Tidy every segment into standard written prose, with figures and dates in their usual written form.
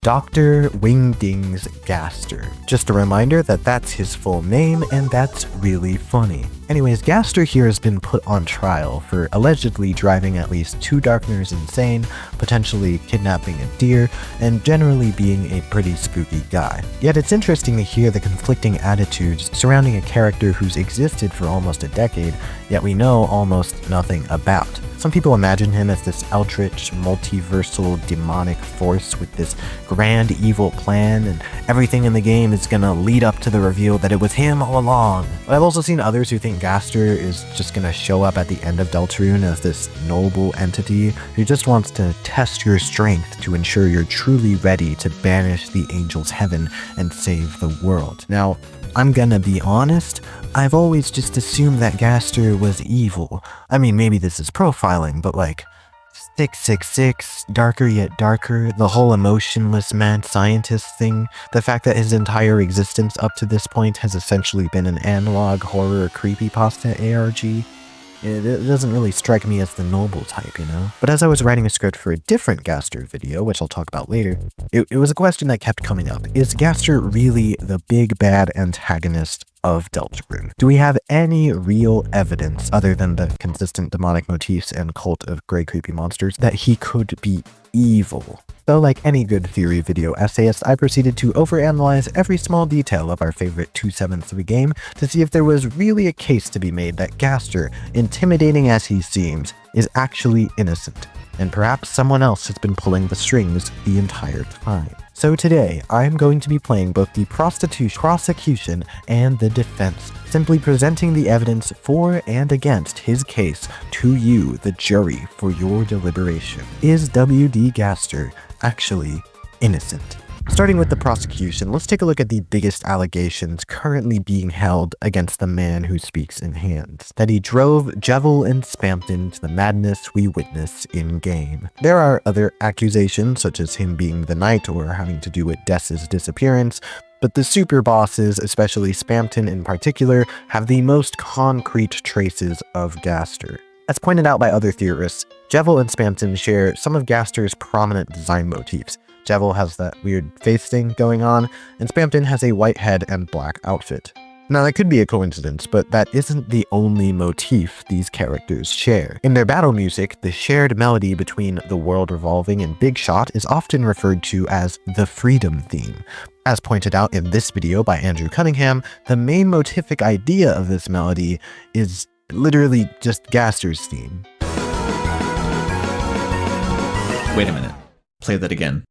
Dr. Wingding's Gaster. Just a reminder that that's his full name, and that's really funny. Anyways, Gaster here has been put on trial for allegedly driving at least 2 Darkners insane, potentially kidnapping a deer, and generally being a pretty spooky guy. Yet it's interesting to hear the conflicting attitudes surrounding a character who's existed for almost a decade, yet we know almost nothing about. Some people imagine him as this eldritch, multiversal, demonic force with this grand evil plan, and everything in the game is gonna lead up to the reveal that it was him all along. But I've also seen others who think Gaster is just gonna show up at the end of Deltarune as this noble entity who just wants to test your strength to ensure you're truly ready to banish the angels' heaven and save the world. Now, I'm gonna be honest, I've always just assumed that Gaster was evil. I mean, maybe this is profiling, but like, 666, darker yet darker, the whole emotionless mad scientist thing, the fact that his entire existence up to this point has essentially been an analog horror creepypasta ARG. It doesn't really strike me as the noble type, you know? But as I was writing a script for a different Gaster video, which I'll talk about later, it was a question that kept coming up. Is Gaster really the big bad antagonist of Deltarune? Do we have any real evidence, other than the consistent demonic motifs and cult of gray creepy monsters, that he could be evil? So like any good theory video essayist, I proceeded to overanalyze every small detail of our favorite 273 game to see if there was really a case to be made that Gaster, intimidating as he seems, is actually innocent, and perhaps someone else has been pulling the strings the entire time. So today, I'm going to be playing both the prosecution and the defense, simply presenting the evidence for and against his case to you, the jury, for your deliberation. Is W.D. Gaster actually innocent? Starting with the prosecution, let's take a look at the biggest allegations currently being held against the man who speaks in hands. That he drove Jevil and Spampton to the madness we witness in-game. There are other accusations, such as him being the knight or having to do with Dess's disappearance, but the super bosses, especially Spampton in particular, have the most concrete traces of Gaster. As pointed out by other theorists, Jevil and Spampton share some of Gaster's prominent design motifs. Jevil has that weird face thing going on, and Spampton has a white head and black outfit. Now that could be a coincidence, but that isn't the only motif these characters share. In their battle music, the shared melody between The World Revolving and Big Shot is often referred to as the Freedom theme. As pointed out in this video by Andrew Cunningham, the main motific idea of this melody is literally just Gaster's theme. Wait a minute. Play that again.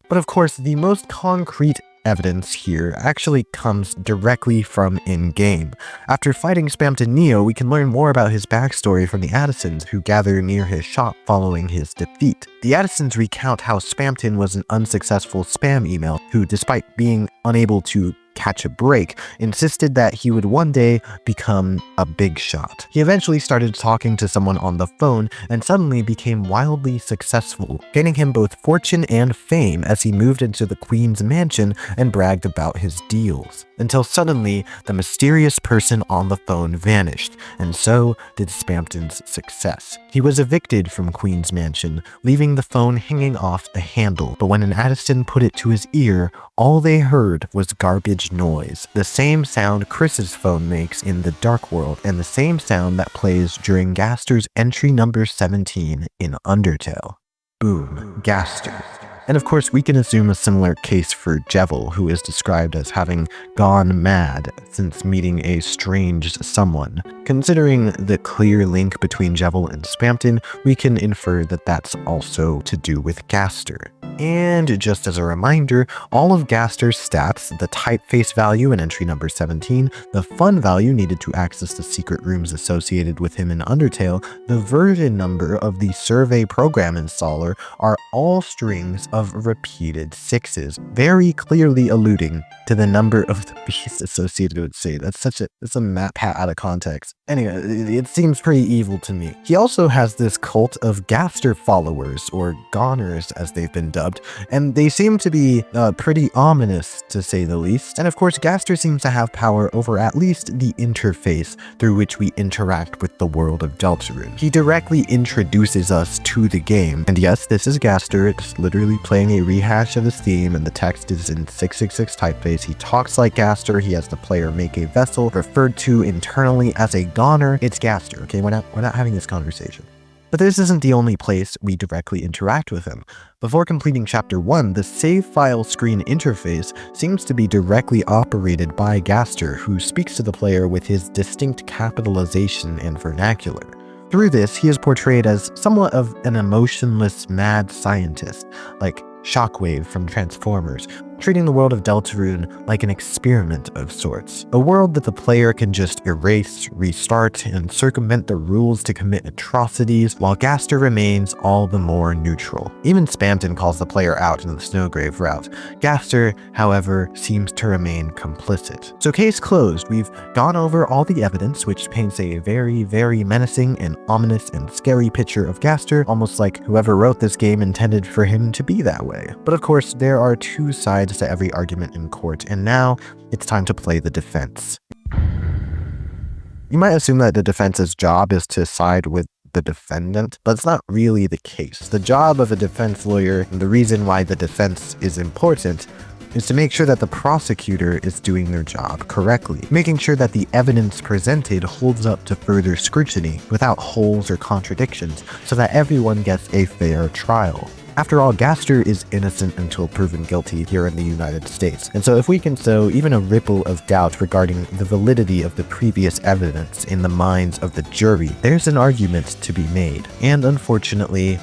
But of course, the most concrete evidence here actually comes directly from in-game. After fighting Spampton Neo, we can learn more about his backstory from the Addisons, who gather near his shop following his defeat. The Addisons recount how Spampton was an unsuccessful spam email who, despite being unable to catch a break, insisted that he would one day become a big shot. He eventually started talking to someone on the phone and suddenly became wildly successful, gaining him both fortune and fame as he moved into the Queen's mansion and bragged about his deals. Until suddenly, the mysterious person on the phone vanished, and so did Spampton's success. He was evicted from Queen's mansion, leaving the phone hanging off the handle, but when an Addison put it to his ear, all they heard was garbage noise, the same sound Chris's phone makes in the Dark World, and the same sound that plays during Gaster's entry number 17 in Undertale. Boom, Gaster. And of course, we can assume a similar case for Jevil, who is described as having gone mad since meeting a strange someone. Considering the clear link between Jevil and Spampton, we can infer that that's also to do with Gaster. And just as a reminder, all of Gaster's stats, the typeface value in entry number 17, the fun value needed to access the secret rooms associated with him in Undertale, the version number of the survey program installer are all strings of of repeated 6s, very clearly alluding to the number of the beasts associated with shade. That's a map pat out of context. Anyway, it seems pretty evil to me. He also has this cult of Gaster followers, or goners as they've been dubbed, and they seem to be pretty ominous to say the least. And of course, Gaster seems to have power over at least the interface through which we interact with the world of Deltarune. He directly introduces us to the game, and yes, this is Gaster. It's literally playing a rehash of his theme, and the text is in 666 typeface. He talks like Gaster. He has the player make a vessel referred to internally as a goner. It's Gaster, okay? We're not having this conversation. But this isn't the only place we directly interact with him. Before completing Chapter 1, the save file screen interface seems to be directly operated by Gaster, who speaks to the player with his distinct capitalization and vernacular. Through this, he is portrayed as somewhat of an emotionless mad scientist, like Shockwave from Transformers, treating the world of Deltarune like an experiment of sorts. A world that the player can just erase, restart, and circumvent the rules to commit atrocities, while Gaster remains all the more neutral. Even Spamton calls the player out in the Snowgrave route. Gaster, however, seems to remain complicit. So case closed, we've gone over all the evidence, which paints a very, very menacing and ominous and scary picture of Gaster, almost like whoever wrote this game intended for him to be that way. But of course, there are two sides to every argument in court, and now it's time to play the defense. You might assume that the defense's job is to side with the defendant, but it's not really the case. The job of a defense lawyer, and the reason why the defense is important, is to make sure that the prosecutor is doing their job correctly, making sure that the evidence presented holds up to further scrutiny without holes or contradictions, so that everyone gets a fair trial. After all, Gaster is innocent until proven guilty here in the United States, and so if we can sow even a ripple of doubt regarding the validity of the previous evidence in the minds of the jury, there's an argument to be made. And unfortunately,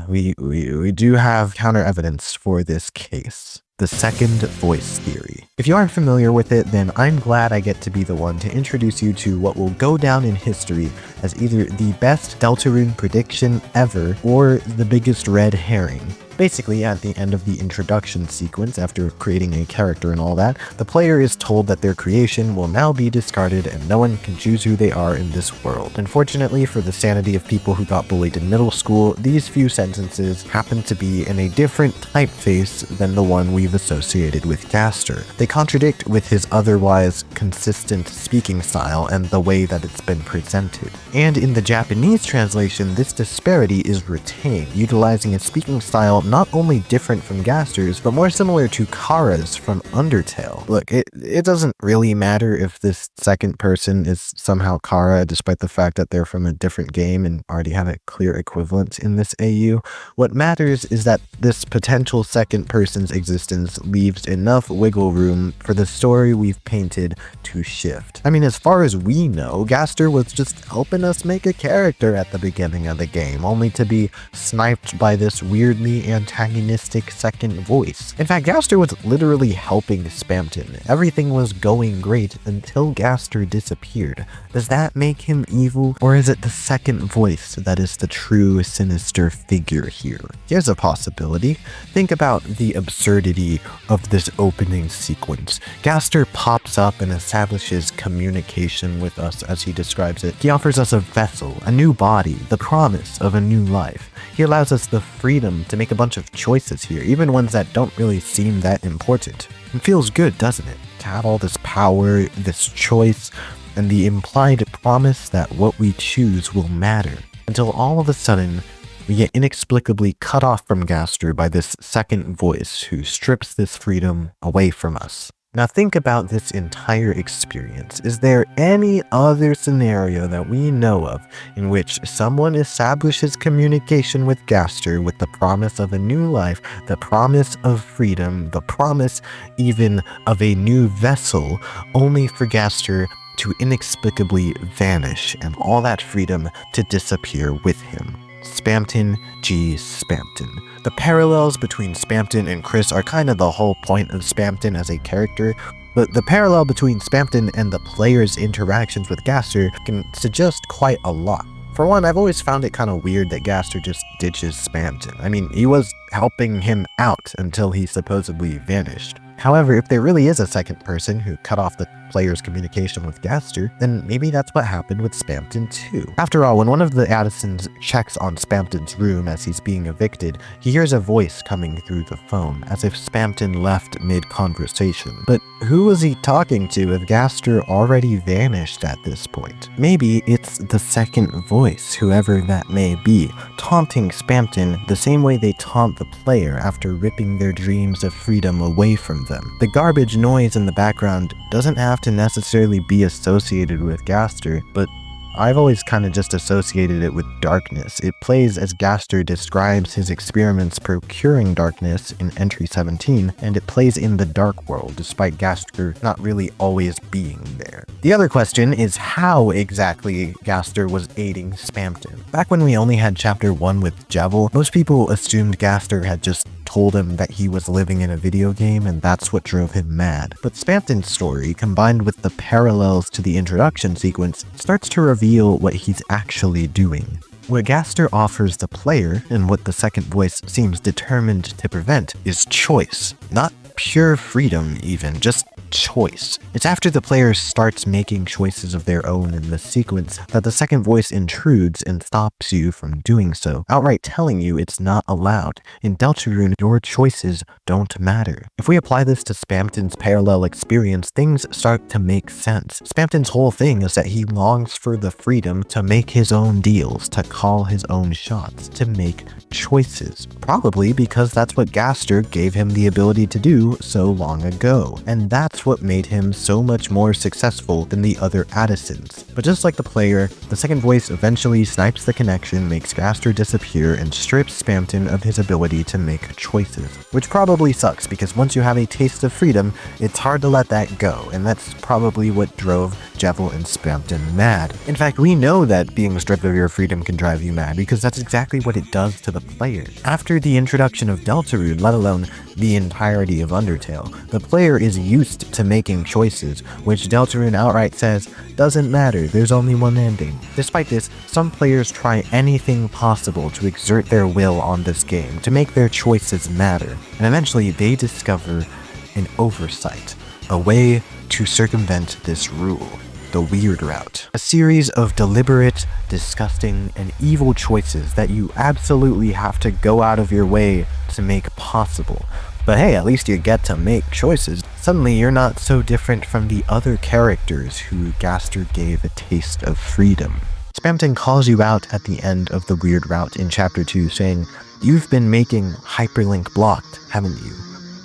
we do have counter evidence for this case. The second voice theory. If you aren't familiar with it, then I'm glad I get to be the one to introduce you to what will go down in history as either the best Deltarune prediction ever or the biggest red herring. Basically, at the end of the introduction sequence, after creating a character and all that, the player is told that their creation will now be discarded and no one can choose who they are in this world. Unfortunately, for the sanity of people who got bullied in middle school, these few sentences happen to be in a different typeface than the one we've associated with Gaster. They contradict with his otherwise consistent speaking style and the way that it's been presented. And in the Japanese translation, this disparity is retained, utilizing a speaking style not only different from Gaster's, but more similar to Kara's from Undertale. Look, it doesn't really matter if this second person is somehow Kara, despite the fact that they're from a different game and already have a clear equivalent in this AU. What matters is that this potential second person's existence leaves enough wiggle room for the story we've painted to shift. I mean, as far as we know, Gaster was just helping us make a character at the beginning of the game, only to be sniped by this weirdly antagonistic second voice. In fact, Gaster was literally helping Spamton. Everything was going great until Gaster disappeared. Does that make him evil, or is it the second voice that is the true sinister figure here? Here's a possibility. Think about the absurdity of this opening sequence. Gaster pops up and establishes communication with us as he describes it. He offers us a vessel, a new body, the promise of a new life. He allows us the freedom to make a bunch of choices here, even ones that don't really seem that important. It feels good, doesn't it? To have all this power, this choice, and the implied promise that what we choose will matter. Until all of a sudden, we get inexplicably cut off from Gaster by this second voice who strips this freedom away from us. Now think about this entire experience. Is there any other scenario that we know of in which someone establishes communication with Gaster with the promise of a new life, the promise of freedom, the promise even of a new vessel, only for Gaster to inexplicably vanish and all that freedom to disappear with him? Spamton G. Spamton. The parallels between Spamton and Chris are kind of the whole point of Spamton as a character, but the parallel between Spamton and the player's interactions with Gaster can suggest quite a lot. For one, I've always found it kind of weird that Gaster just ditches Spamton. I mean, he was helping him out until he supposedly vanished. However, if there really is a second person who cut off the player's communication with Gaster, then maybe that's what happened with Spamton too. After all, when one of the Addisons checks on Spamton's room as he's being evicted, he hears a voice coming through the phone, as if Spamton left mid-conversation. But who was he talking to if Gaster already vanished at this point? Maybe it's the second voice, whoever that may be, taunting Spamton the same way they taunt the player after ripping their dreams of freedom away from them. The garbage noise in the background doesn't have to necessarily be associated with Gaster, but I've always kind of just associated it with darkness. It plays as Gaster describes his experiments procuring darkness in entry 17, and it plays in the dark world, despite Gaster not really always being there. The other question is how exactly Gaster was aiding Spamton. Back when we only had chapter 1 with Jevil, most people assumed Gaster had just told him that he was living in a video game and that's what drove him mad. But Spamton's story, combined with the parallels to the introduction sequence, starts to reveal what he's actually doing. What Gaster offers the player, and what the second voice seems determined to prevent, is choice. Not pure freedom even, just choice. It's after the player starts making choices of their own in the sequence that the second voice intrudes and stops you from doing so, outright telling you it's not allowed. In Deltarune, your choices don't matter. If we apply this to Spamton's parallel experience, things start to make sense. Spamton's whole thing is that he longs for the freedom to make his own deals, to call his own shots, to make choices. Probably because that's what Gaster gave him the ability to do so long ago. And that's what made him so much more successful than the other Addisons. But just like the player, the second voice eventually snipes the connection, makes Gaster disappear, and strips Spamton of his ability to make choices. Which probably sucks, because once you have a taste of freedom, it's hard to let that go, and that's probably what drove Jevil and Spamton mad. In fact, we know that being stripped of your freedom can drive you mad, because that's exactly what it does to the player. After the introduction of Deltarune, let alone the entirety of Undertale, the player is used to making choices, which Deltarune outright says doesn't matter, there's only one ending. Despite this, some players try anything possible to exert their will on this game, to make their choices matter, and eventually they discover an oversight, a way to circumvent this rule. The weird route. A series of deliberate, disgusting, and evil choices that you absolutely have to go out of your way to make possible. But hey, at least you get to make choices. Suddenly you're not so different from the other characters who Gaster gave a taste of freedom. Spamton calls you out at the end of the weird route in chapter 2 saying, "You've been making hyperlink blocked, haven't you?"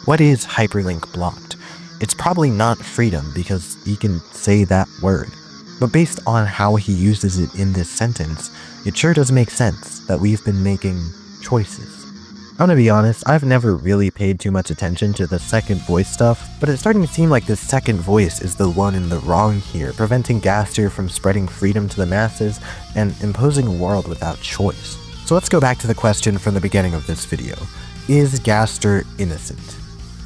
What is hyperlink blocked? It's probably not freedom because he can say that word. But based on how he uses it in this sentence, it sure does make sense that we've been making choices. I'm gonna be honest, I've never really paid too much attention to the second voice stuff, but it's starting to seem like the second voice is the one in the wrong here, preventing Gaster from spreading freedom to the masses and imposing a world without choice. So let's go back to the question from the beginning of this video. Is Gaster innocent?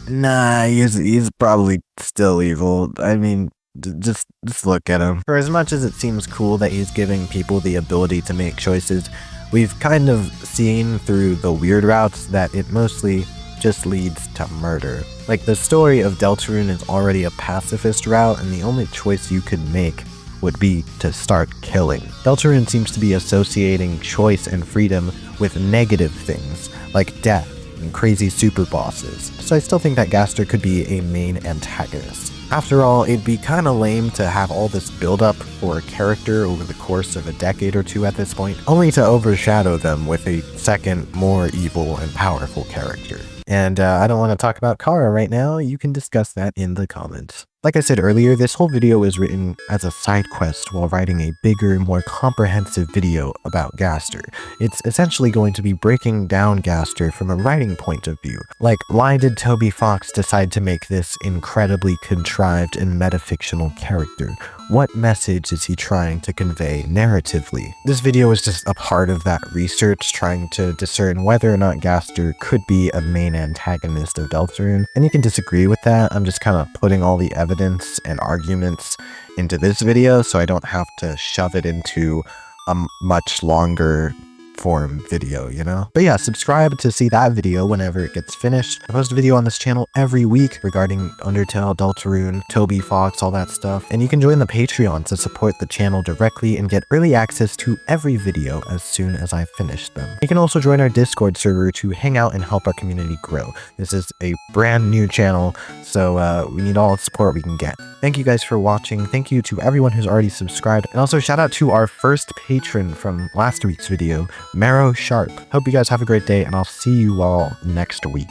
Nah, he's probably still evil. I mean, just look at him. For as much as it seems cool that he's giving people the ability to make choices, we've kind of seen through the weird routes that it mostly just leads to murder. Like, the story of Deltarune is already a pacifist route, and the only choice you could make would be to start killing. Deltarune seems to be associating choice and freedom with negative things, like death and crazy super bosses, so I still think that Gaster could be a main antagonist. After all, it'd be kinda lame to have all this build-up for a character over the course of a decade or two at this point, only to overshadow them with a second, more evil and powerful character. And I don't want to talk about Kara right now, you can discuss that in the comments. Like I said earlier, this whole video was written as a side quest while writing a bigger, more comprehensive video about Gaster. It's essentially going to be breaking down Gaster from a writing point of view. Like, why did Toby Fox decide to make this incredibly contrived and metafictional character? What message is he trying to convey narratively? This video is just a part of that research, trying to discern whether or not Gaster could be a main antagonist of Deltarune. And you can disagree with that, I'm just kind of putting all the evidence and arguments into this video so I don't have to shove it into a much longer form video, you know? But yeah, subscribe to see that video whenever it gets finished. I post a video on this channel every week regarding Undertale, Deltarune, Toby Fox, all that stuff. And you can join the Patreon to support the channel directly and get early access to every video as soon as I finish them. You can also join our Discord server to hang out and help our community grow. This is a brand new channel, so we need all the support we can get. Thank you guys for watching. Thank you to everyone who's already subscribed. And also shout out to our first patron from last week's video, Marrow Sharp. Hope you guys have a great day, and I'll see you all next week.